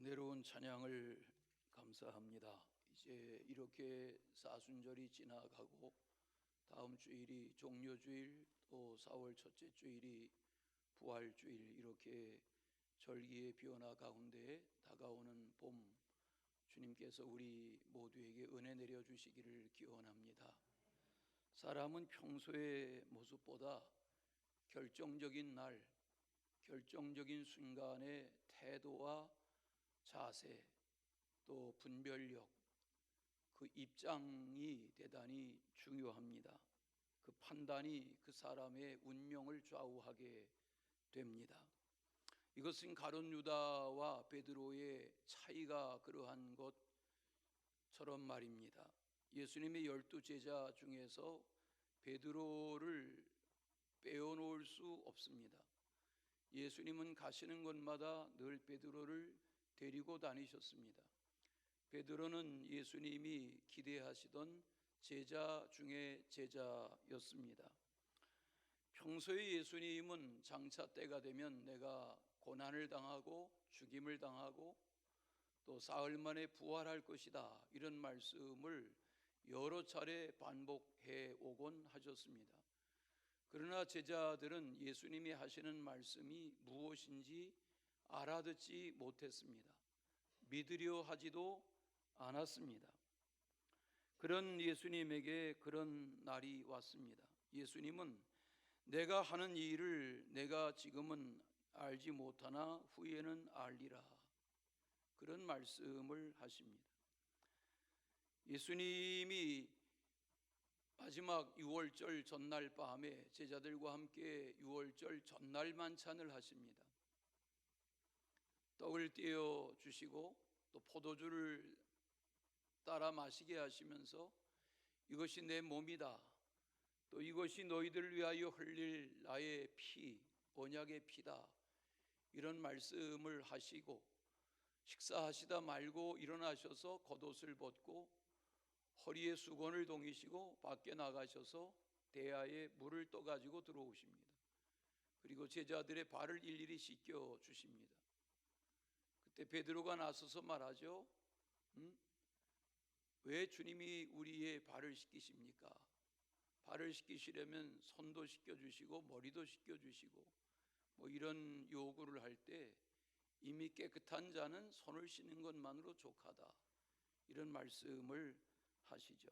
은혜로운 찬양을 감사합니다. 이제 이렇게 사순절이 지나가고 다음 주일이 종료주일, 또 4월 첫째 주일이 부활주일, 이렇게 절기의 변화 가운데 다가오는 봄, 주님께서 우리 모두에게 은혜 내려주시기를 기원합니다. 사람은 평소의 모습보다 결정적인 날, 결정적인 순간의 태도와 자세, 또 분별력, 그 입장이 대단히 중요합니다. 그 판단이 그 사람의 운명을 좌우하게 됩니다. 이것은 가룟 유다와 베드로의 차이가 그러한 것처럼 말입니다. 예수님의 12 제자 중에서 베드로를 빼어놓을 수 없습니다. 예수님은 가시는 곳마다 늘 베드로를 데리고 다니셨습니다. 베드로는 예수님이 기대하시던 제자 중에 제자였습니다. 평소에 예수님은 장차 때가 되면 내가 고난을 당하고 죽임을 당하고 또 사흘 만에 부활할 것이다, 이런 말씀을 여러 차례 반복해 오곤 하셨습니다. 그러나 제자들은 예수님이 하시는 말씀이 무엇인지 알아듣지 못했습니다. 믿으려 하지도 않았습니다. 그런 예수님에게 그런 날이 왔습니다. 예수님은 내가 하는 이 일을 내가 지금은 알지 못하나 후에는 알리라, 그런 말씀을 하십니다. 예수님이 마지막 유월절 전날 밤에 제자들과 함께 유월절 전날 만찬을 하십니다. 떡을 떼어 주시고 또 포도주를 따라 마시게 하시면서 이것이 내 몸이다, 또 이것이 너희들을 위하여 흘릴 나의 피, 언약의 피다, 이런 말씀을 하시고 식사하시다 말고 일어나셔서 겉옷을 벗고 허리에 수건을 동이시고 밖에 나가셔서 대야에 물을 떠가지고 들어오십니다. 그리고 제자들의 발을 일일이 씻겨 주십니다. 그때 베드로가 나서서 말하죠. 왜 주님이 우리의 발을 씻기십니까? 발을 씻기시려면 손도 씻겨주시고 머리도 씻겨주시고 이런 요구를 할 때 이미 깨끗한 자는 손을 씻는 것만으로 족하다, 이런 말씀을 하시죠.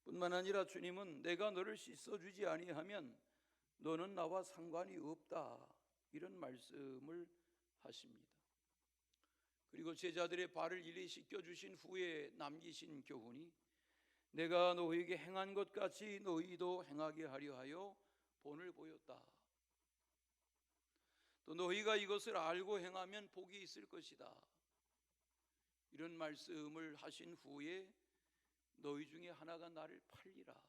뿐만 아니라 주님은 내가 너를 씻어주지 아니하면 너는 나와 상관이 없다, 이런 말씀을 하십니다. 그리고 제자들의 발을 일일이 씻겨주신 후에 남기신 교훈이 내가 너희에게 행한 것 같이 너희도 행하게 하려 하여 본을 보였다. 또 너희가 이것을 알고 행하면 복이 있을 것이다, 이런 말씀을 하신 후에 너희 중에 하나가 나를 팔리라,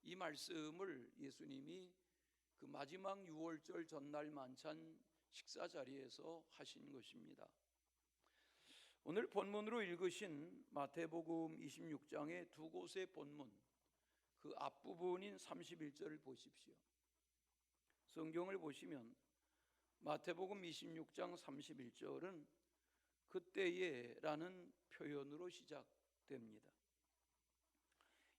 이 말씀을 예수님이 그 마지막 유월절 전날 만찬 식사 자리에서 하신 것입니다. 오늘 본문으로 읽으신 마태복음 26장의 두 곳의 본문, 그 앞부분인 31절을 보십시오. 성경을 보시면 마태복음 26장 31절은 그때에 라는 표현으로 시작됩니다.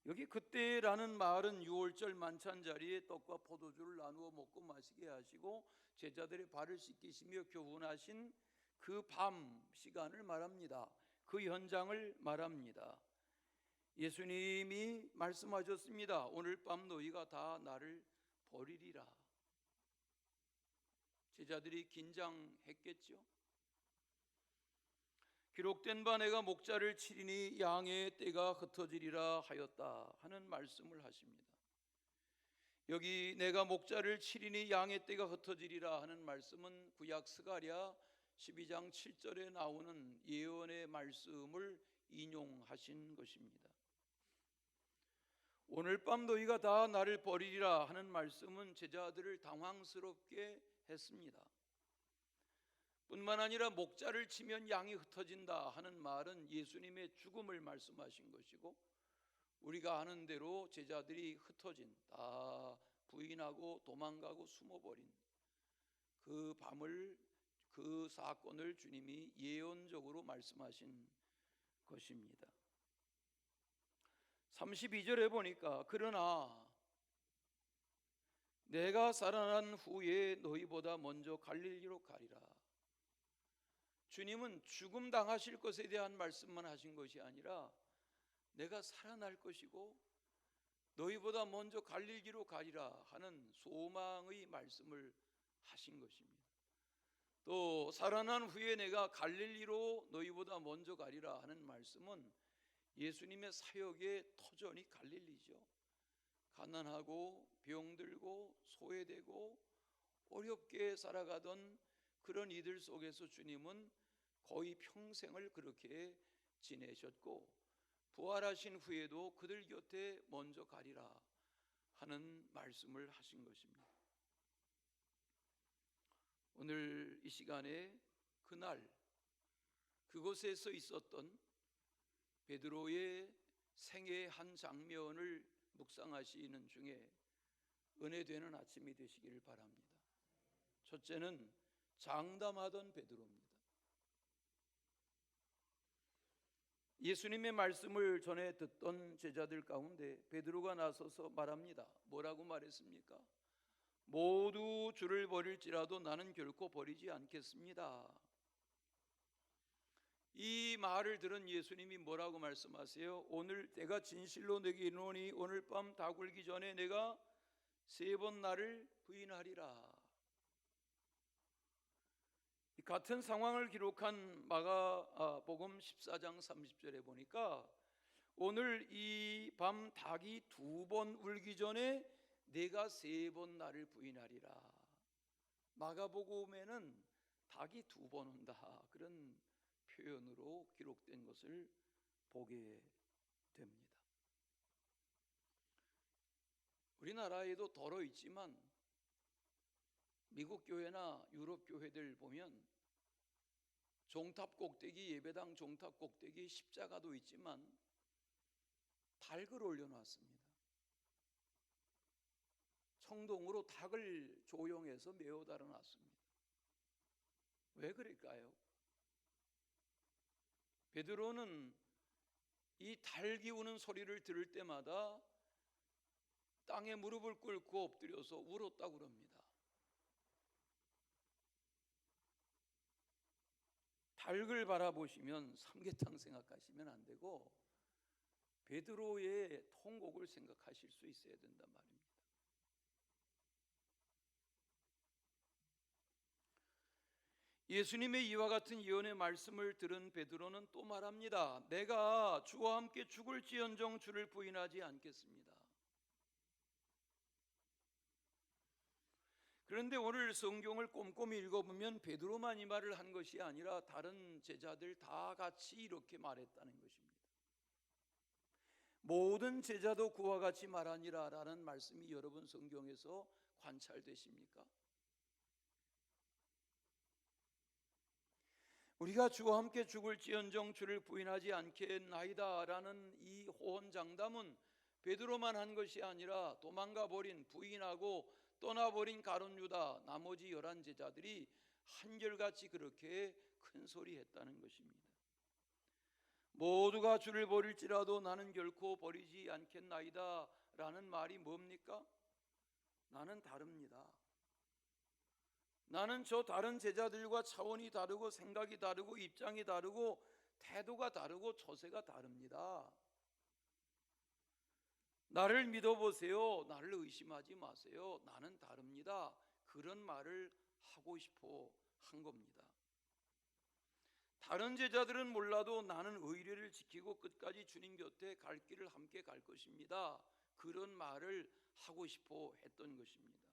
여기 그때라는 말은 유월절 만찬 자리에 떡과 포도주를 나누어 먹고 마시게 하시고 제자들의 발을 씻기시며 교훈하신 그 밤 시간을 말합니다. 그 현장을 말합니다. 예수님이 말씀하셨습니다. 오늘 밤 너희가 다 나를 버리리라. 제자들이 긴장했겠죠. 기록된 바 내가 목자를 치리니 양의 떼가 흩어지리라 하였다 하는 말씀을 하십니다. 여기 내가 목자를 치리니 양의 떼가 흩어지리라 하는 말씀은 구약 스가랴 12장 7절에 나오는 예언의 말씀을 인용하신 것입니다. 오늘 밤 너희가 다 나를 버리리라 하는 말씀은 제자들을 당황스럽게 했습니다. 뿐만 아니라 목자를 치면 양이 흩어진다 하는 말은 예수님의 죽음을 말씀하신 것이고, 우리가 아는 대로 제자들이 흩어진, 다 부인하고 도망가고 숨어버린 그 밤을, 그 사건을 주님이 예언적으로 말씀하신 것입니다. 32절에 보니까 그러나 내가 살아난 후에 너희보다 먼저 갈릴리로 가리라. 주님은 죽음 당하실 것에 대한 말씀만 하신 것이 아니라 내가 살아날 것이고 너희보다 먼저 갈릴리로 가리라 하는 소망의 말씀을 하신 것입니다. 또 살아난 후에 내가 갈릴리로 너희보다 먼저 가리라 하는 말씀은 예수님의 사역의 터전이 갈릴리죠. 가난하고 병들고 소외되고 어렵게 살아가던 그런 이들 속에서 주님은 거의 평생을 그렇게 지내셨고 부활하신 후에도 그들 곁에 먼저 가리라 하는 말씀을 하신 것입니다. 오늘 이 시간에 그날 그곳에서 있었던 베드로의 생애의 한 장면을 묵상하시는 중에 은혜되는 아침이 되시기를 바랍니다. 첫째는 장담하던 베드로입니다. 예수님의 말씀을 전해 듣던 제자들 가운데 베드로가 나서서 말합니다. 뭐라고 말했습니까? 모두 주를 버릴지라도 나는 결코 버리지 않겠습니다. 이 말을 들은 예수님이 뭐라고 말씀하세요? 오늘 내가 진실로 내게 이르노니 오늘 밤 다 굴기 전에 내가 3번 나를 부인하리라. 같은 상황을 기록한 마가복음 14장 30절에 보니까 오늘 이 밤 닭이 2번 울기 전에 내가 3번 나를 부인하리라. 마가복음에는 닭이 2번 온다 그런 표현으로 기록된 것을 보게 됩니다. 우리나라에도 덜어 있지만 미국 교회나 유럽 교회들 보면 종탑 꼭대기, 예배당 종탑 꼭대기 십자가도 있지만 닭을 올려놨습니다. 청동으로 닭을 조형해서 메어 달아놨습니다. 왜 그럴까요? 베드로는 이 닭이 우는 소리를 들을 때마다 땅에 무릎을 꿇고 엎드려서 울었다고 그럽니다. 닭을 바라보시면 삼계탕 생각하시면 안 되고 베드로의 통곡을 생각하실 수 있어야 된단 말입니다. 예수님의 이와 같은 예언의 말씀을 들은 베드로는 또 말합니다. 내가 주와 함께 죽을지언정 주를 부인하지 않겠습니다. 그런데 오늘 성경을 꼼꼼히 읽어보면 베드로만 이 말을 한 것이 아니라 다른 제자들 다 같이 이렇게 말했다는 것입니다. 모든 제자도 그와 같이 말하니라 라는 말씀이 여러분 성경에서 관찰되십니까? 우리가 주와 함께 죽을지언정 주를 부인하지 않겠나이다 라는 이 호언장담은 베드로만 한 것이 아니라 도망가 버린, 부인하고 떠나버린 가룟 유다 나머지 11 제자들이 한결같이 그렇게 큰 소리 했다는 것입니다. 모두가 주를 버릴지라도 나는 결코 버리지 않겠나이다 라는 말이 뭡니까? 나는 다릅니다. 나는 저 다른 제자들과 차원이 다르고 생각이 다르고 입장이 다르고 태도가 다르고 처세가 다릅니다. 나를 믿어보세요. 나를 의심하지 마세요. 나는 다릅니다. 그런 말을 하고 싶어 한 겁니다. 다른 제자들은 몰라도 나는 의례를 지키고 끝까지 주님 곁에 갈 길을 함께 갈 것입니다. 그런 말을 하고 싶어 했던 것입니다.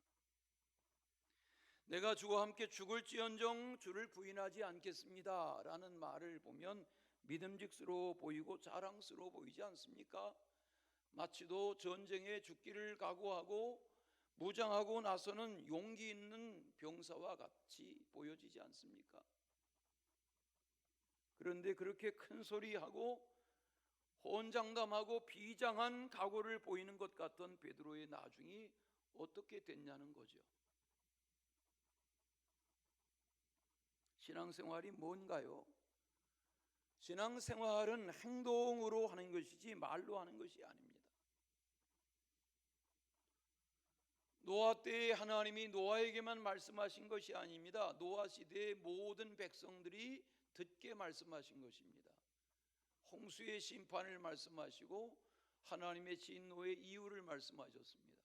내가 주와 함께 죽을지언정 주를 부인하지 않겠습니다 라는 말을 보면 믿음직스러워 보이고 자랑스러워 보이지 않습니까? 마치도 전쟁에 죽기를 각오하고 무장하고 나서는 용기 있는 병사와 같이 보여지지 않습니까? 그런데 그렇게 큰 소리하고 호언장담하고 비장한 각오를 보이는 것 같던 베드로의 나중이 어떻게 됐냐는 거죠. 신앙생활이 뭔가요? 신앙생활은 행동으로 하는 것이지 말로 하는 것이 아닙니다. 노아 때에 하나님이 노아에게만 말씀하신 것이 아닙니다. 노아 시대의 모든 백성들이 듣게 말씀하신 것입니다. 홍수의 심판을 말씀하시고 하나님의 진노의 이유를 말씀하셨습니다.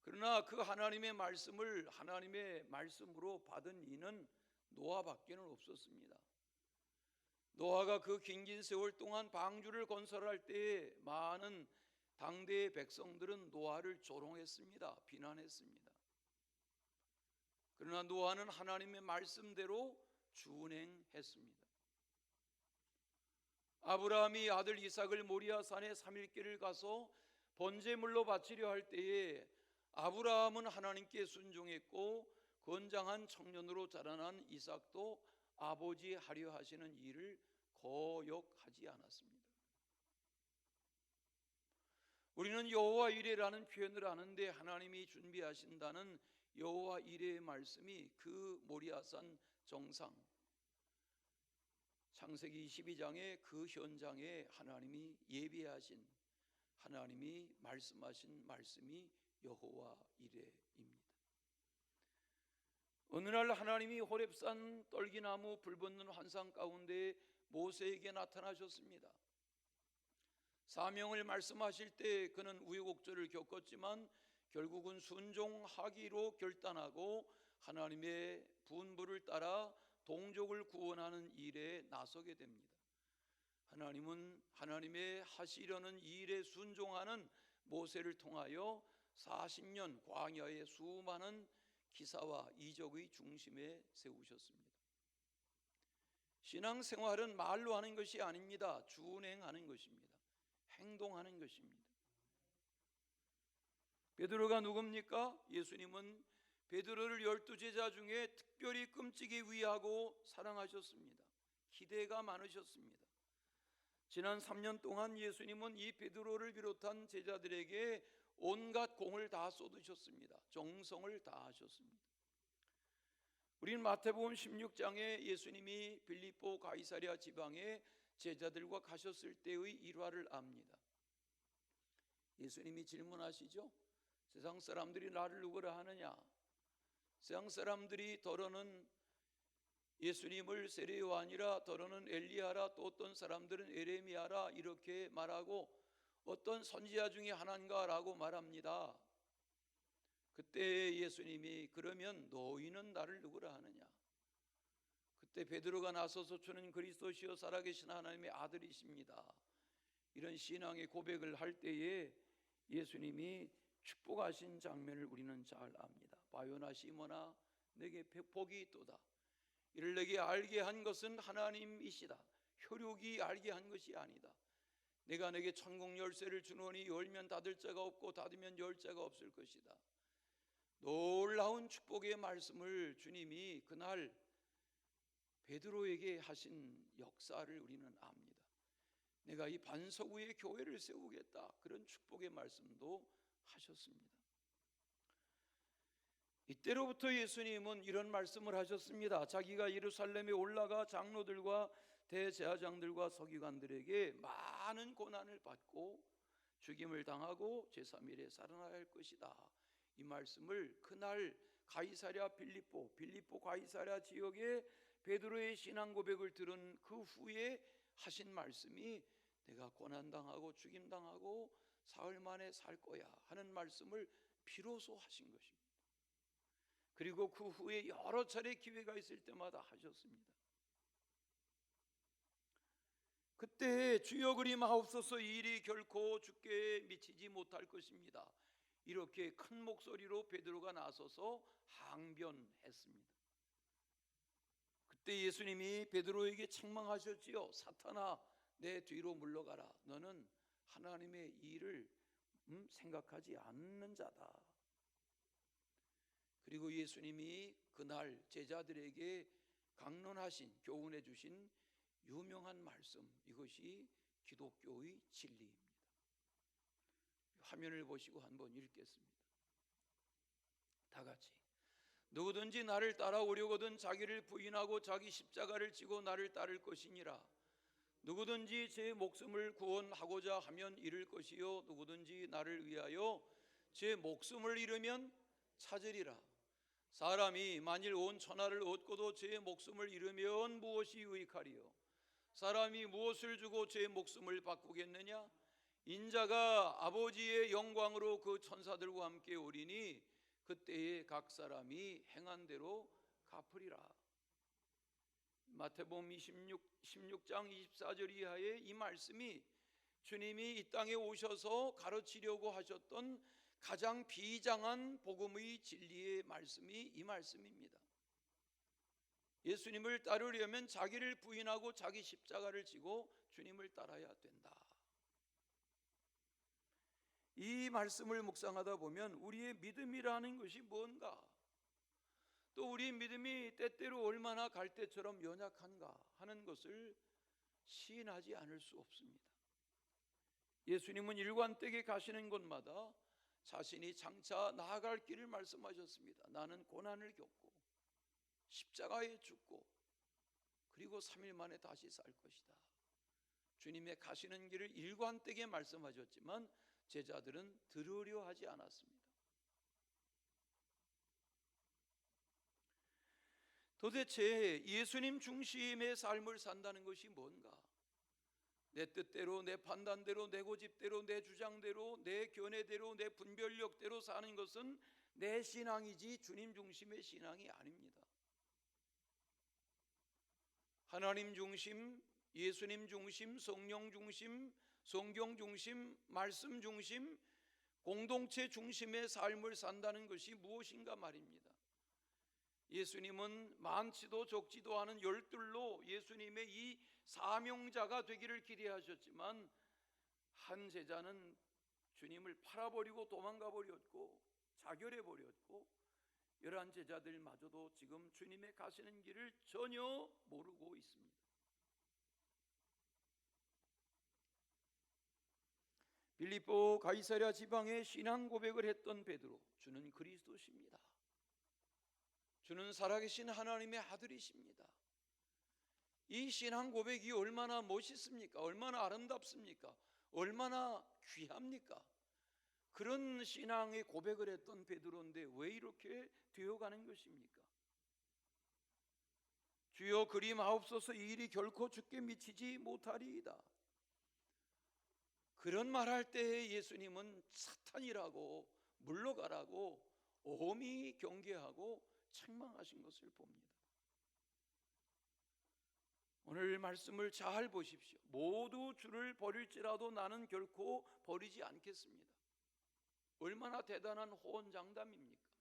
그러나 그 하나님의 말씀을 하나님의 말씀으로 받은 이는 노아밖에는 없었습니다. 노아가 그 긴 세월 동안 방주를 건설할 때에 많은 당대의 백성들은 노아를 조롱했습니다. 비난했습니다. 그러나 노아는 하나님의 말씀대로 준행했습니다. 아브라함이 아들 이삭을 모리아산의 3일길을 가서 번제물로 바치려 할 때에 아브라함은 하나님께 순종했고 건장한 청년으로 자라난 이삭도 아버지 하려 하시는 일을 거역하지 않았습니다. 우리는 여호와 이레라는 표현을 아는데 하나님이 준비하신다는 여호와 이레의 말씀이 그 모리아산 정상 창세기 22장의 그 현장에 하나님이 예비하신 하나님이 말씀하신 말씀이 여호와 이레입니다. 어느 날 하나님이 호렙산 떨기나무 불붙는 환상 가운데 모세에게 나타나셨습니다. 사명을 말씀하실 때 그는 우여곡절을 겪었지만 결국은 순종하기로 결단하고 하나님의 분부를 따라 동족을 구원하는 일에 나서게 됩니다. 하나님은 하나님의 하시려는 일에 순종하는 모세를 통하여 40년 광야의 수많은 기사와 이적의 중심에 세우셨습니다. 신앙생활은 말로 하는 것이 아닙니다. 준행하는 것입니다. 행동하는 것입니다. 베드로가 누굽니까? 예수님은 베드로를 12제자 중에 특별히 끔찍이 위하고 사랑하셨습니다. 기대가 많으셨습니다. 지난 3년 동안 예수님은 이 베드로를 비롯한 제자들에게 온갖 공을 다 쏟으셨습니다. 정성을 다하셨습니다. 우리는 마태복음 16장에 예수님이 빌립보 가이사랴 지방에 제자들과 가셨을 때의 일화를 압니다. 예수님이 질문하시죠. 세상 사람들이 나를 누구라 하느냐? 세상 사람들이 더러는 예수님을 세례 요한이라, 더러는 엘리야라, 또 어떤 사람들은 에레미야라 이렇게 말하고 어떤 선지자 중에 하나인가라고 말합니다. 그때 예수님이 그러면 너희는 나를 누구라 하느냐? 그때 베드로가 나서서 주는 그리스도시요 살아계신 하나님의 아들이십니다. 이런 신앙의 고백을 할 때에 예수님이 축복하신 장면을 우리는 잘 압니다. 바요나 시몬아 내게 복이 있도다. 이를 내게 알게 한 것은 하나님이시다. 혈육이 알게 한 것이 아니다. 내가 내게 천국 열쇠를 주노니 열면 닫을 자가 없고 닫으면 열 자가 없을 것이다. 놀라운 축복의 말씀을 주님이 그날 베드로에게 하신 역사를 우리는 압니다. 내가 이 반석 위에 교회를 세우겠다. 그런 축복의 말씀도 하셨습니다. 이때로부터 예수님은 이런 말씀을 하셨습니다. 자기가 예루살렘에 올라가 장로들과 대제사장들과 서기관들에게 많은 고난을 받고 죽임을 당하고 제3일에 살아나야 할 것이다. 이 말씀을 그날 가이사랴 빌립보 가이사랴 지역에 베드로의 신앙 고백을 들은 그 후에 하신 말씀이 내가 고난당하고 죽임당하고 사흘 만에 살 거야 하는 말씀을 비로소 하신 것입니다. 그리고 그 후에 여러 차례 기회가 있을 때마다 하셨습니다. 그때 주여 그리하옵소서 이 일이 결코 주께 미치지 못할 것입니다. 이렇게 큰 목소리로 베드로가 나서서 항변했습니다. 그때 예수님이 베드로에게 책망하셨지요. 사탄아 내 뒤로 물러가라. 너는 하나님의 일을 생각하지 않는 자다. 그리고 예수님이 그날 제자들에게 강론하신 교훈해 주신 유명한 말씀, 이것이 기독교의 진리입니다. 화면을 보시고 한번 읽겠습니다. 다 같이. 누구든지 나를 따라오려거든 자기를 부인하고 자기 십자가를 지고 나를 따를 것이니라. 누구든지 제 목숨을 구원하고자 하면 잃을 것이요 누구든지 나를 위하여 제 목숨을 잃으면 찾으리라. 사람이 만일 온 천하를 얻고도 제 목숨을 잃으면 무엇이 유익하리요? 사람이 무엇을 주고 제 목숨을 바꾸겠느냐? 인자가 아버지의 영광으로 그 천사들과 함께 오리니 그때에 각 사람이 행한 대로 갚으리라. 마태복음 16장 24절 이하의 이 말씀이 주님이 이 땅에 오셔서 가르치려고 하셨던 가장 비장한 복음의 진리의 말씀이 이 말씀입니다. 예수님을 따르려면 자기를 부인하고 자기 십자가를 지고 주님을 따라야 된다. 이 말씀을 묵상하다 보면 우리의 믿음이라는 것이 뭔가, 또 우리 믿음이 때때로 얼마나 갈대처럼 연약한가 하는 것을 시인하지 않을 수 없습니다. 예수님은 일관되게 가시는 곳마다 자신이 장차 나아갈 길을 말씀하셨습니다. 나는 고난을 겪고 십자가에 죽고 그리고 3일 만에 다시 살 것이다. 주님의 가시는 길을 일관되게 말씀하셨지만 제자들은 들으려 하지 않았습니다. 도대체 예수님 중심의 삶을 산다는 것이 뭔가? 내 뜻대로, 내 판단대로, 내 고집대로, 내 주장대로, 내 견해대로, 내 분별력대로 사는 것은 내 신앙이지 주님 중심의 신앙이 아닙니다. 하나님 중심, 예수님 중심, 성령 중심, 성경 중심, 말씀 중심, 공동체 중심의 삶을 산다는 것이 무엇인가 말입니다. 예수님은 많지도 적지도 않은 12로 예수님의 이 사명자가 되기를 기대하셨지만 한 제자는 주님을 팔아버리고 도망가 버렸고 자결해 버렸고 11 제자들마저도 지금 주님의 가시는 길을 전혀 모르고 있습니다. 빌립보 가이사랴 지방에 신앙 고백을 했던 베드로, 주는 그리스도십니다. 주는 살아계신 하나님의 아들이십니다. 이 신앙 고백이 얼마나 멋있습니까? 얼마나 아름답습니까? 얼마나 귀합니까? 그런 신앙의 고백을 했던 베드로인데 왜 이렇게 되어가는 것입니까? 주여 그리하옵소서, 이 일이 결코 주께 미치지 못하리이다. 그런 말할 때 예수님은 사탄이라고 물러가라고 엄히 경계하고 책망하신 것을 봅니다. 오늘 말씀을 잘 보십시오. 모두 주를 버릴지라도 나는 결코 버리지 않겠습니다. 얼마나 대단한 호언장담입니까?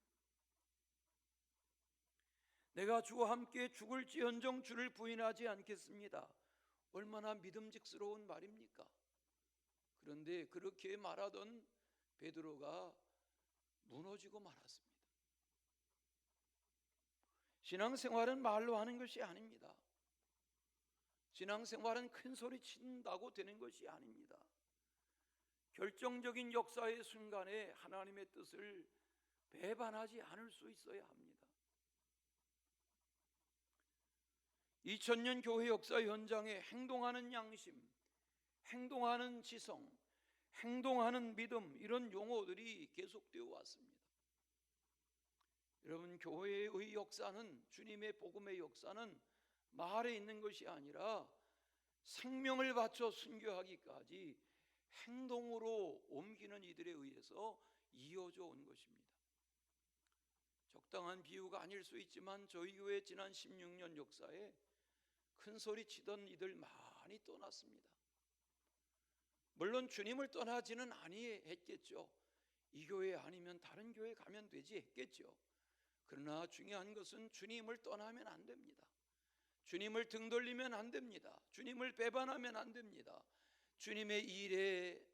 내가 주와 함께 죽을지언정 주를 부인하지 않겠습니다. 얼마나 믿음직스러운 말입니까? 그런데 그렇게 말하던 베드로가 무너지고 말았습니다. 신앙생활은 말로 하는 것이 아닙니다. 신앙생활은 큰 소리 친다고 되는 것이 아닙니다. 결정적인 역사의 순간에 하나님의 뜻을 배반하지 않을 수 있어야 합니다. 2000년 교회 역사 현장에 행동하는 양심, 행동하는 지성, 행동하는 믿음, 이런 용어들이 계속되어 왔습니다. 여러분, 교회의 역사는, 주님의 복음의 역사는 말에 있는 것이 아니라 생명을 바쳐 순교하기까지 행동으로 옮기는 이들에 의해서 이어져 온 것입니다. 적당한 비유가 아닐 수 있지만 저희 교회 지난 16년 역사에 큰 소리 치던 이들 많이 떠났습니다. 물론 주님을 떠나지는 아니했겠죠. 이 교회 아니면 다른 교회 가면 되지 했겠죠. 그러나 중요한 것은 주님을 떠나면 안 됩니다. 주님을 등 돌리면 안 됩니다. 주님을 배반하면 안 됩니다. 주님의 일에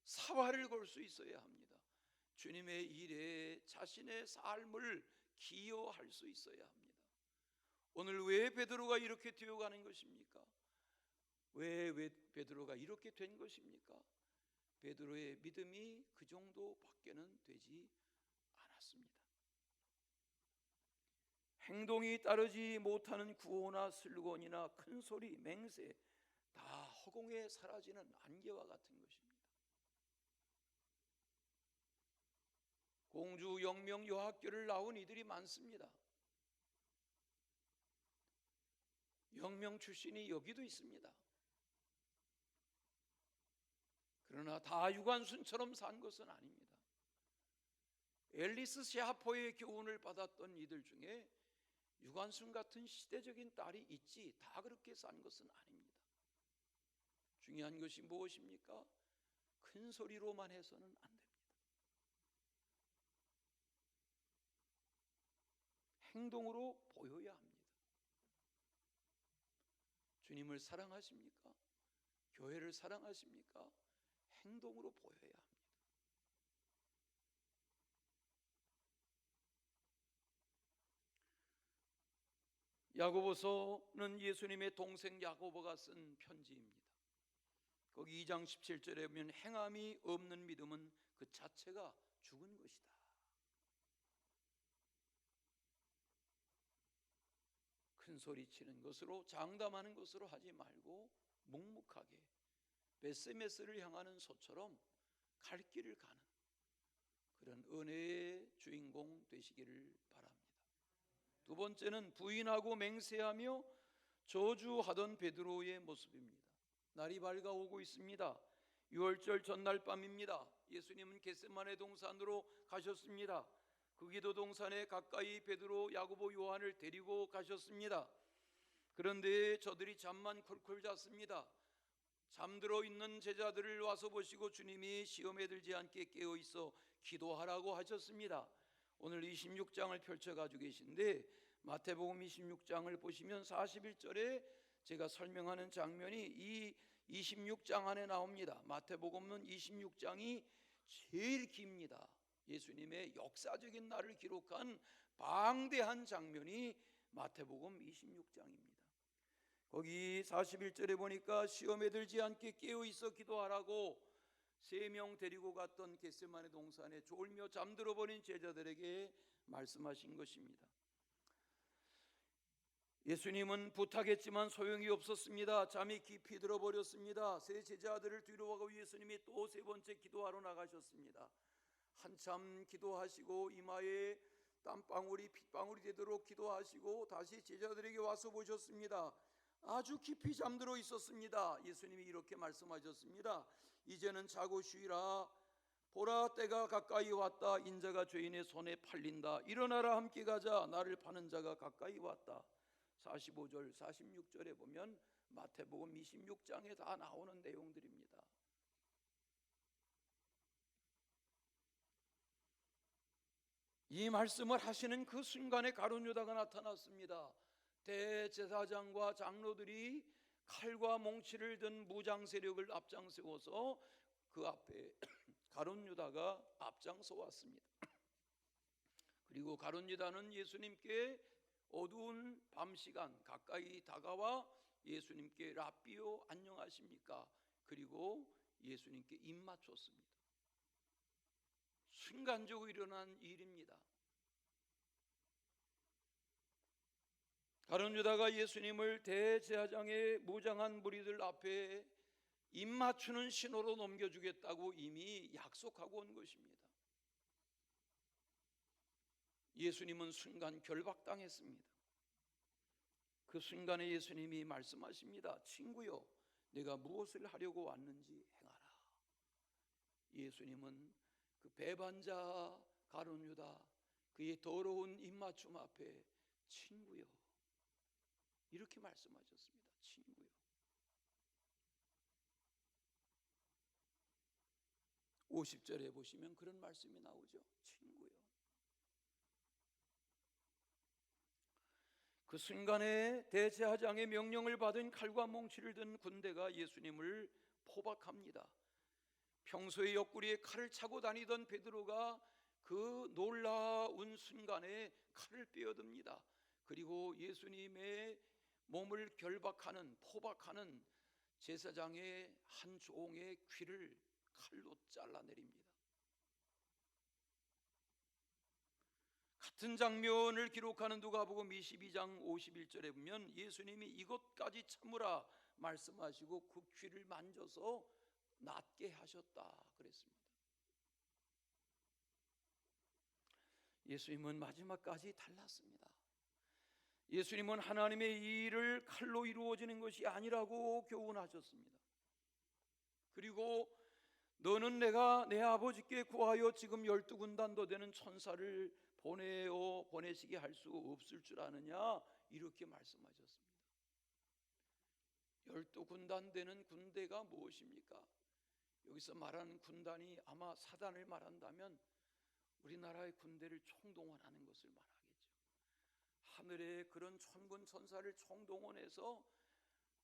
사활을 걸 수 있어야 합니다. 주님의 일에 자신의 삶을 기여할 수 있어야 합니다. 오늘 왜 베드로가 이렇게 되어가는 것입니까? 왜 베드로가 이렇게 된 것입니까? 베드로의 믿음이 그 정도밖에는 되지 않았습니다. 행동이 따르지 못하는 구호나 슬로건이나 큰 소리, 맹세 다 허공에 사라지는 안개와 같은 것입니다. 공주, 영명, 여학교를 나온 이들이 많습니다. 영명 출신이 여기도 있습니다. 그러나 다 유관순처럼 산 것은 아닙니다. 앨리스 샤포의 교훈을 받았던 이들 중에 유관순 같은 시대적인 딸이 있지 다 그렇게 산 것은 아닙니다. 중요한 것이 무엇입니까? 큰 소리로만 해서는 안 됩니다. 행동으로 보여야 합니다. 주님을 사랑하십니까? 교회를 사랑하십니까? 행동으로 보여야 합니다. 야고보서는 예수님의 동생 야고보가 쓴 편지입니다. 거기 2장 17절에 보면 행함이 없는 믿음은 그 자체가 죽은 것이다. 큰 소리 치는 것으로 장담하는 것으로 하지 말고 묵묵하게 베세메스를 향하는 소처럼 갈 길을 가는 그런 은혜의 주인공 되시기를 바랍니다. 두 번째는 부인하고 맹세하며 저주하던 베드로의 모습입니다. 날이 밝아오고 있습니다. 6월절 전날 밤입니다. 예수님은 겟세마네 동산으로 가셨습니다. 그 기도 동산에 가까이 베드로, 야고보, 요한을 데리고 가셨습니다. 그런데 저들이 잠만 콜콜 잤습니다. 잠들어 있는 제자들을 와서 보시고 주님이 시험에 들지 않게 깨어 있어 기도하라고 하셨습니다. 오늘 26장을 펼쳐 가지고 계신데 마태복음 26장을 보시면 41절에 제가 설명하는 장면이 이 26장 안에 나옵니다. 마태복음은 26장이 제일 깁니다. 예수님의 역사적인 날을 기록한 방대한 장면이 마태복음 26장입니다. 거기 41절에 보니까 시험에 들지 않게 깨어 있어 기도하라고 3명 데리고 갔던 겟세마네 동산에 졸며 잠들어 버린 제자들에게 말씀하신 것입니다. 예수님은 부탁했지만 소용이 없었습니다. 잠이 깊이 들어버렸습니다. 세 제자들을 뒤로 하고 예수님이 또 세 번째 기도하러 나가셨습니다. 한참 기도하시고 이마에 땀방울이 핏방울이 되도록 기도하시고 다시 제자들에게 와서 보셨습니다. 아주 깊이 잠들어 있었습니다. 예수님이 이렇게 말씀하셨습니다. 이제는 자고 쉬라. 보라, 때가 가까이 왔다. 인자가 죄인의 손에 팔린다. 일어나라, 함께 가자. 나를 파는 자가 가까이 왔다. 45절 46절에 보면 마태복음 26장에 다 나오는 내용들입니다. 이 말씀을 하시는 그 순간에 가룟 유다가 나타났습니다. 대제사장과 장로들이 칼과 몽치를 든 무장 세력을 앞장세워서 그 앞에 가룟 유다가 앞장서 왔습니다. 그리고 가룟 유다는 예수님께 어두운 밤 시간 가까이 다가와 예수님께 랍비요 안녕하십니까? 그리고 예수님께 입 맞췄습니다. 순간적으로 일어난 일입니다. 가룟 유다가 예수님을 대제사장의 무장한 무리들 앞에 입 맞추는 신호로 넘겨주겠다고 이미 약속하고 온 것입니다. 예수님은 순간 결박당했습니다. 그 순간에 예수님이 말씀하십니다. 친구여, 내가 무엇을 하려고 왔는지 행하라. 예수님은 그 배반자 가룟 유다, 그의 더러운 입맞춤 앞에 친구여 이렇게 말씀하셨습니다. 친구여. (50절에) 보시면 그런 말씀이 나오죠. 친구여. 그 순간에 대제사장의 명령을 받은 칼과 몽치를 든 군대가 예수님을 포박합니다. 평소에 옆구리에 칼을 차고 다니던 베드로가 그 놀라운 순간에 칼을 빼어듭니다. 그리고 예수님의 몸을 결박하는 포박하는 제사장의 한 종의 귀를 칼로 잘라내립니다. 같은 장면을 기록하는 누가복음 22장 51절에 보면 예수님이 이것까지 참으라 말씀하시고 그 귀를 만져서 낫게 하셨다 그랬습니다. 예수님은 마지막까지 달랐습니다. 예수님은 하나님의 일을 칼로 이루어지는 것이 아니라고 교훈하셨습니다. 그리고 너는 내가 내 아버지께 구하여 지금 12군단도 되는 천사를 보내시게 할 수 없을 줄 아느냐, 이렇게 말씀하셨습니다. 12군단 되는 군대가 무엇입니까? 여기서 말하는 군단이 아마 사단을 말한다면 우리나라의 군대를 총동원하는 것을 말하겠죠. 하늘에 그런 천군 천사를 총동원해서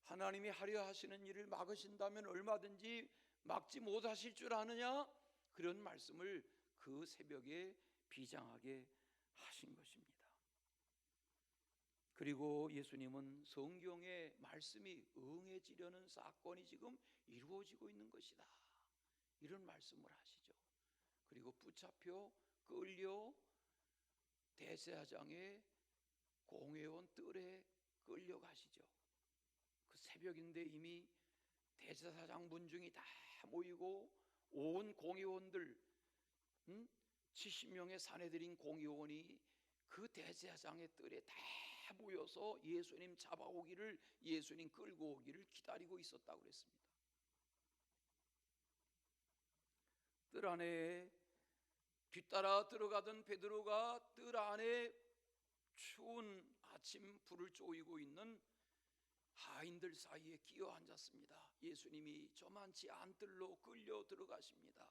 하나님이 하려 하시는 일을 막으신다면 얼마든지 막지 못하실 줄 아느냐, 그런 말씀을 그 새벽에 비장하게 하신 것입니다. 그리고 예수님은 성경의 말씀이 응해지려는 사건이 지금 이루어지고 있는 것이다, 이런 말씀을 하시죠. 그리고 붙잡혀 끌려 대제사장의 공회원 뜰에 끌려가시죠. 그 새벽인데 이미 대제사장 문중이 다 모이고 온 공회원들 70명의 사내들인 공회원이 그 대제사장의 뜰에 다 모여서 예수님 잡아오기를, 예수님 끌고 오기를 기다리고 있었다고 그랬습니다. 뜰 안에 뒤따라 들어가던 베드로가 뜰 안에 추운 아침 불을 쪼이고 있는 하인들 사이에 끼어 앉았습니다. 예수님이 저만치 안뜰로 끌려 들어가십니다.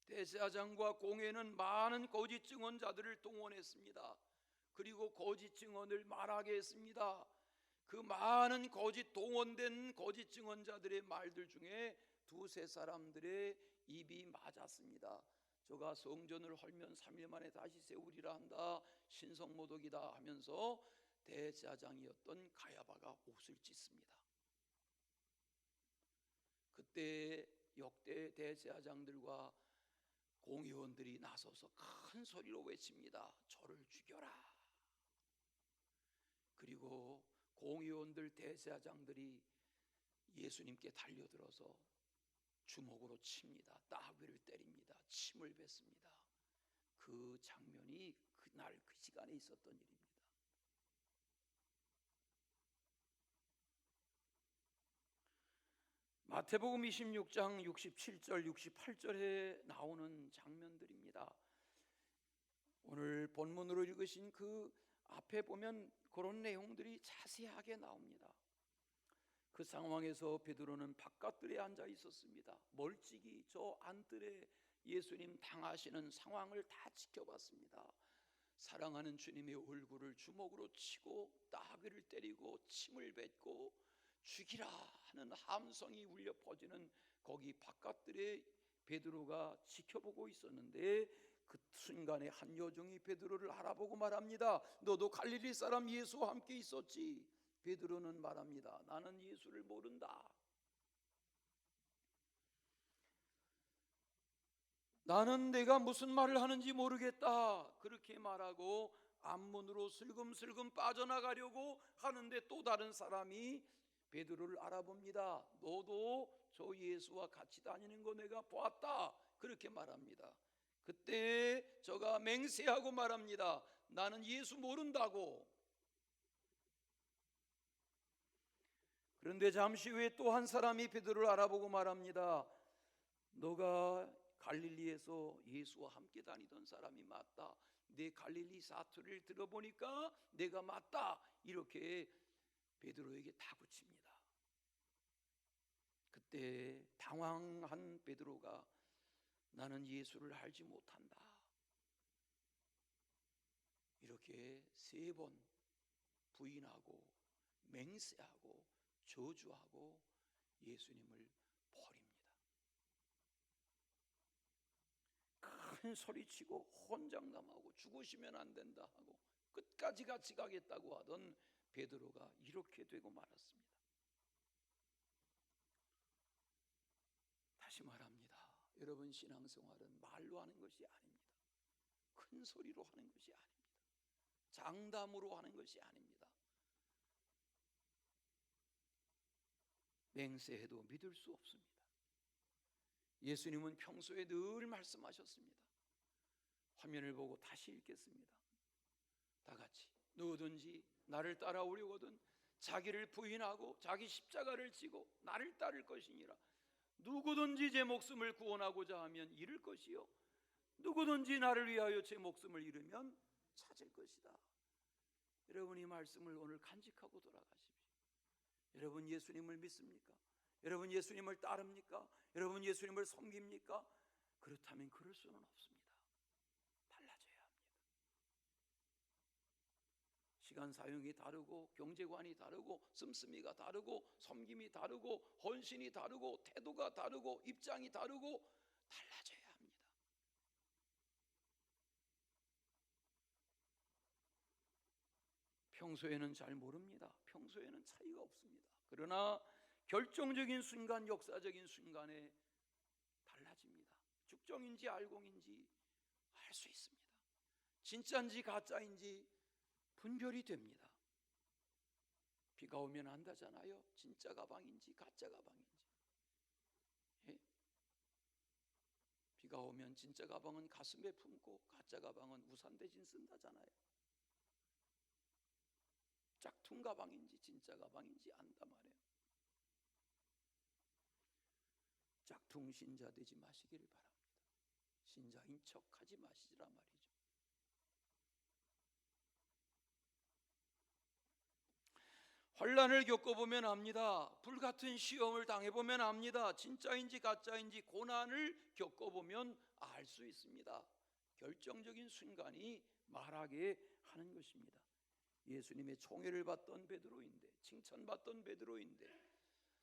대제사장과 공회는 많은 거짓 증언자들을 동원했습니다. 그리고 거짓 증언을 말하게 했습니다. 그 많은 동원된 거짓 증언자들의 말들 중에 두세 사람들의 입이 맞았습니다. 저가 성전을 헐면 3일 만에 다시 세우리라 한다, 신성모독이다 하면서 대제사장이었던 가야바가 옷을 찢습니다. 그때 역대 대제사장들과 공의원들이 나서서 큰 소리로 외칩니다. 저를 죽여라. 그리고 공의원들 대제사장들이 예수님께 달려들어서 주먹으로 칩니다. 따귀를 때립니다. 침을 뱉습니다. 그 장면이 그날 그 시간에 있었던 일입니다. 마태복음 26장 67절 68절에 나오는 장면들입니다. 오늘 본문으로 읽으신 그 앞에 보면 그런 내용들이 자세하게 나옵니다. 그 상황에서 베드로는 바깥들에 앉아 있었습니다. 멀찍이 저 안뜰에 예수님 당하시는 상황을 다 지켜봤습니다. 사랑하는 주님의 얼굴을 주먹으로 치고 따귀를 때리고 침을 뱉고 죽이라 하는 함성이 울려 퍼지는 거기 바깥들에 베드로가 지켜보고 있었는데, 그 순간에 한 여종이 베드로를 알아보고 말합니다. 너도 갈릴리 사람 예수와 함께 있었지? 베드로는 말합니다. 나는 예수를 모른다. 나는 내가 무슨 말을 하는지 모르겠다. 그렇게 말하고 앞문으로 슬금슬금 빠져나가려고 하는데 또 다른 사람이 베드로를 알아봅니다. 너도 저 예수와 같이 다니는 거 내가 보았다. 그렇게 말합니다. 그때 저가 맹세하고 말합니다. 나는 예수 모른다고. 그런데 잠시 후에 또 한 사람이 베드로를 알아보고 말합니다. 너가 갈릴리에서 예수와 함께 다니던 사람이 맞다. 내 갈릴리 사투리를 들어보니까 내가 맞다. 이렇게 베드로에게 다그칩니다. 그때 당황한 베드로가 나는 예수를 알지 못한다. 이렇게 3번 부인하고 맹세하고 저주하고 예수님을 버립니다. 큰 소리치고 혼장담하고 죽으시면 안 된다 하고 끝까지 같이 가겠다고 하던 베드로가 이렇게 되고 말았습니다. 다시 말합니다. 여러분, 신앙생활은 말로 하는 것이 아닙니다. 큰 소리로 하는 것이 아닙니다. 장담으로 하는 것이 아닙니다. 맹세해도 믿을 수 없습니다. 예수님은 평소에 늘 말씀하셨습니다. 화면을 보고 다시 읽겠습니다. 다 같이. 누구든지 나를 따라오려거든 자기를 부인하고 자기 십자가를 지고 나를 따를 것이니라. 누구든지 제 목숨을 구원하고자 하면 잃을 것이요 누구든지 나를 위하여 제 목숨을 잃으면 찾을 것이다. 여러분, 이 말씀을 오늘 간직하고 돌아가십시오. 여러분, 예수님을 믿습니까? 여러분, 예수님을 따릅니까? 여러분, 예수님을 섬깁니까? 그렇다면 그럴 수는 없습니다. 달라져야 합니다. 시간 사용이 다르고 경제관이 다르고 씀씀이가 다르고 섬김이 다르고 헌신이 다르고 태도가 다르고 입장이 다르고 달라져야 합니다. 평소에는 잘 모릅니다. 평소에는 차이가 없습니다. 그러나 결정적인 순간, 역사적인 순간에 달라집니다. 죽정인지 알공인지 알 수 있습니다. 진짜인지 가짜인지 분별이 됩니다. 비가 오면 안다잖아요. 진짜 가방인지 가짜 가방인지. 예? 비가 오면 진짜 가방은 가슴에 품고 가짜 가방은 우산 대신 쓴다잖아요. 짝퉁 가방인지 진짜 가방인지 안다 말이에요. 짝퉁 신자 되지 마시기를 바랍니다. 신자인 척하지 마시라 말이죠. 환난을 겪어보면 압니다. 불같은 시험을 당해보면 압니다. 진짜인지 가짜인지 고난을 겪어보면 알 수 있습니다. 결정적인 순간이 말하게 하는 것입니다. 예수님의 총애를 받던 베드로인데, 칭찬받던 베드로인데,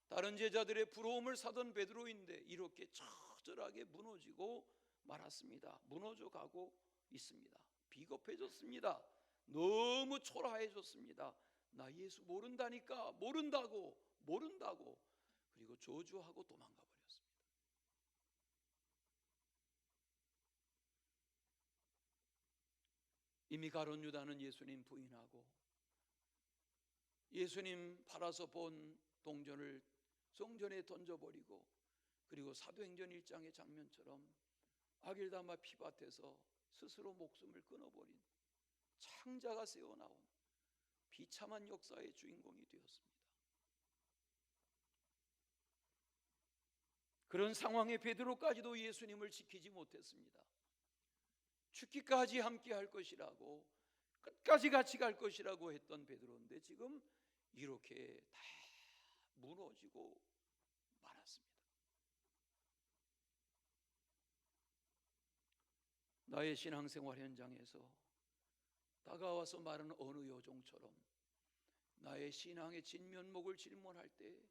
다른 제자들의 부러움을 사던 베드로인데 이렇게 처절하게 무너지고 말았습니다. 무너져 가고 있습니다. 비겁해졌습니다. 너무 초라해졌습니다. 나 예수 모른다니까, 모른다고 그리고 저주하고 도망가 버렸습니다. 이미 가룟 유다는 예수님 부인하고 예수님 팔아서 본 동전을 성전에 던져버리고, 그리고 사도행전 1장의 장면처럼 아길다마 피밭에서 스스로 목숨을 끊어버린 창자가 새어나온 비참한 역사의 주인공이 되었습니다. 그런 상황에 베드로까지도 예수님을 지키지 못했습니다. 죽기까지 함께 할 것이라고, 끝까지 같이 갈 것이라고 했던 베드로인데 지금 이렇게 다 무너지고 말았습니다. 나의 신앙생활 현장에서 다가와서 말하는 어느 여종처럼 나의 신앙의 진면목을 질문할 때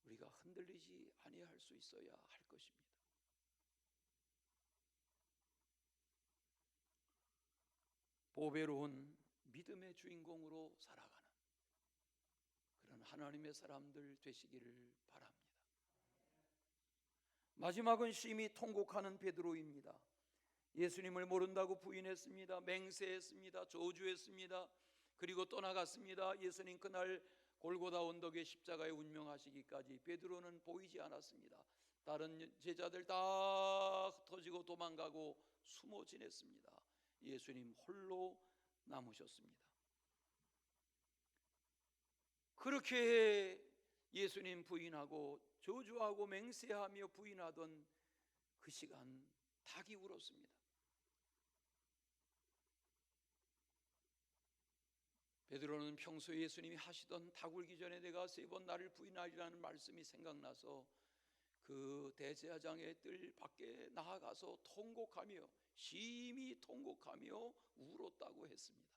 우리가 흔들리지 아니할 수 있어야 할 것입니다. 보배로운 믿음의 주인공으로 살아가는 그런 하나님의 사람들 되시기를 바랍니다. 마지막은 심히 통곡하는 베드로입니다. 예수님을 모른다고 부인했습니다. 맹세했습니다. 저주했습니다. 그리고 떠나갔습니다. 예수님 그날 골고다 언덕에 십자가에 운명하시기까지 베드로는 보이지 않았습니다. 다른 제자들 다 흩어지고 도망가고 숨어 지냈습니다. 예수님 홀로 남으셨습니다. 그렇게 예수님 부인하고 저주하고 맹세하며 부인하던 그 시간 닭이 울었습니다. 베드로는 평소에 예수님이 하시던 닭 울기 전에 내가 3번 나를 부인하리라는 말씀이 생각나서 그 대제사장의 뜰 밖에 나아가서 통곡하며 심히 통곡하며 울었다고 했습니다.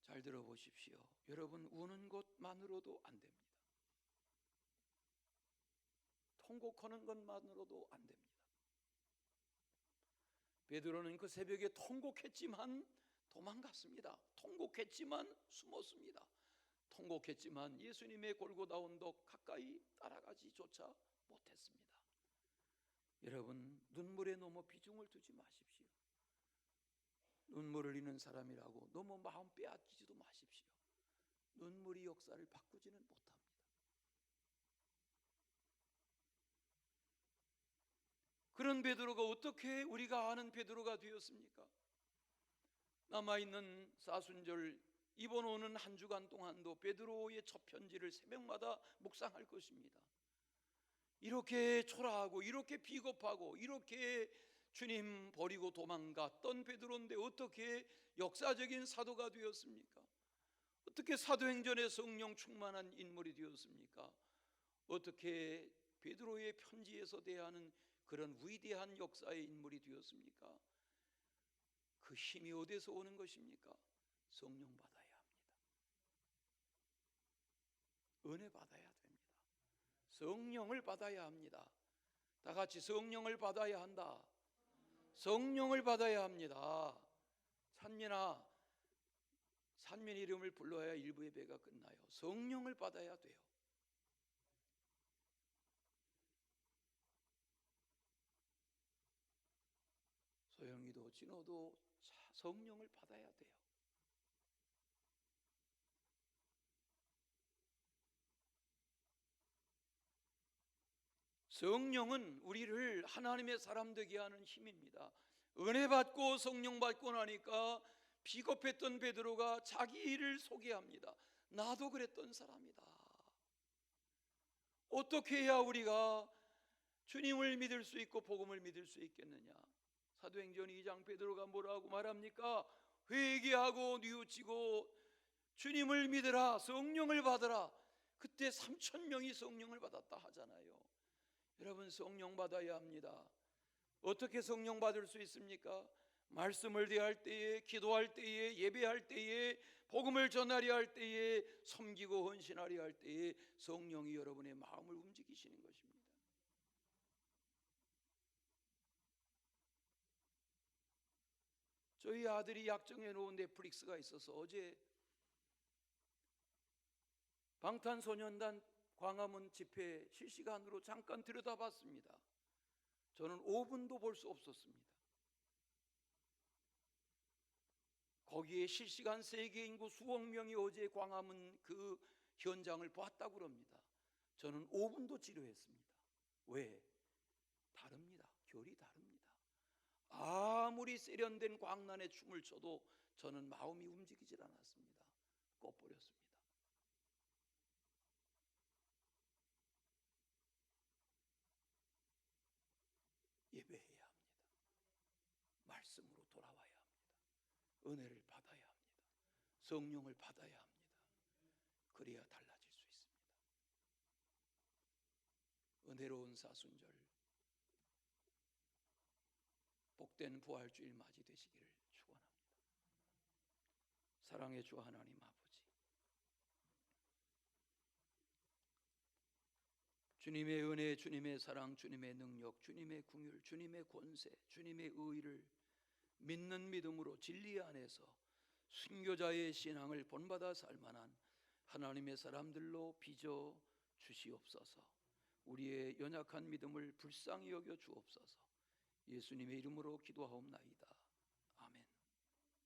잘 들어보십시오. 여러분, 우는 것만으로도 안 됩니다. 통곡하는 것만으로도 안 됩니다. 베드로는 그 새벽에 통곡했지만 도망갔습니다. 통곡했지만 숨었습니다. 통곡했지만 예수님의 골고다 언덕 가까이 따라가지조차 못했습니다. 여러분, 눈물에 너무 비중을 두지 마십시오. 눈물 흘리는 사람이라고 너무 마음 빼앗기지도 마십시오. 눈물이 역사를 바꾸지는 못합니다. 그런 베드로가 어떻게 우리가 아는 베드로가 되었습니까? 남아있는 사순절 이번 오는 한 주간 동안도 베드로의 첫 편지를 새벽마다 묵상할 것입니다. 이렇게 초라하고 이렇게 비겁하고 이렇게 주님 버리고 도망갔던 베드로인데 어떻게 역사적인 사도가 되었습니까? 어떻게 사도행전의 성령 충만한 인물이 되었습니까? 어떻게 베드로의 편지에서 대하는 그런 위대한 역사의 인물이 되었습니까? 그 힘이 어디서 오는 것입니까? 성령 받아야 합니다. 은혜 받아야 됩니다. 성령을 받아야 합니다. 다 같이 성령을 받아야 한다. 성령을 받아야 합니다. 찬민아, 찬민 이름을 불러야 일부 예배가 끝나요. 성령을 받아야 돼요. 소영이도 진호도 성령을 받아야 돼요. 성령은 우리를 하나님의 사람 되게 하는 힘입니다. 은혜 받고 성령 받고 나니까 비겁했던 베드로가 자기 일을 소개합니다. 나도 그랬던 사람이다. 어떻게 해야 우리가 주님을 믿을 수 있고 복음을 믿을 수 있겠느냐? 사도행전 2장 베드로가 뭐라고 말합니까? 회개하고 뉘우치고 주님을 믿으라, 성령을 받으라. 그때 3,000명이 성령을 받았다 하잖아요. 여러분, 성령 받아야 합니다. 어떻게 성령 받을 수 있습니까? 말씀을 대할 때에, 기도할 때에, 예배할 때에, 복음을 전하려 할 때에, 섬기고 헌신하려 할 때에 성령이 여러분의 마음을 움직이시는 것입니다. 저희 아들이 약정해 놓은 넷플릭스가 있어서 어제 방탄소년단 광화문 집회 실시간으로 잠깐 들여다봤습니다. 저는 5분도 볼 수 없었습니다. 거기에 실시간 세계 인구 수억 명이 어제 광화문 그 현장을 봤다고 그럽니다. 저는 5분도 지루했습니다. 왜? 다릅니다. 결이 다릅니다. 아무리 세련된 광란의 춤을 춰도 저는 마음이 움직이질 않았습니다. 꺼버렸습니다. 예배해야 합니다. 말씀으로 돌아와야 합니다. 은혜를 받아야 합니다. 성령을 받아야 합니다. 그래야 달라질 수 있습니다. 은혜로운 사순절, 복된 부활주일 맞이 되시기를 축원합니다. 사랑의 주 하나님 아버지, 주님의 은혜, 주님의 사랑, 주님의 능력, 주님의 긍휼, 주님의 권세, 주님의 의를 믿는 믿음으로 진리 안에서 순교자의 신앙을 본받아 살만한 하나님의 사람들로 빚어 주시옵소서. 우리의 연약한 믿음을 불쌍히 여겨 주옵소서. 예수님의 이름으로 기도하옵나이다.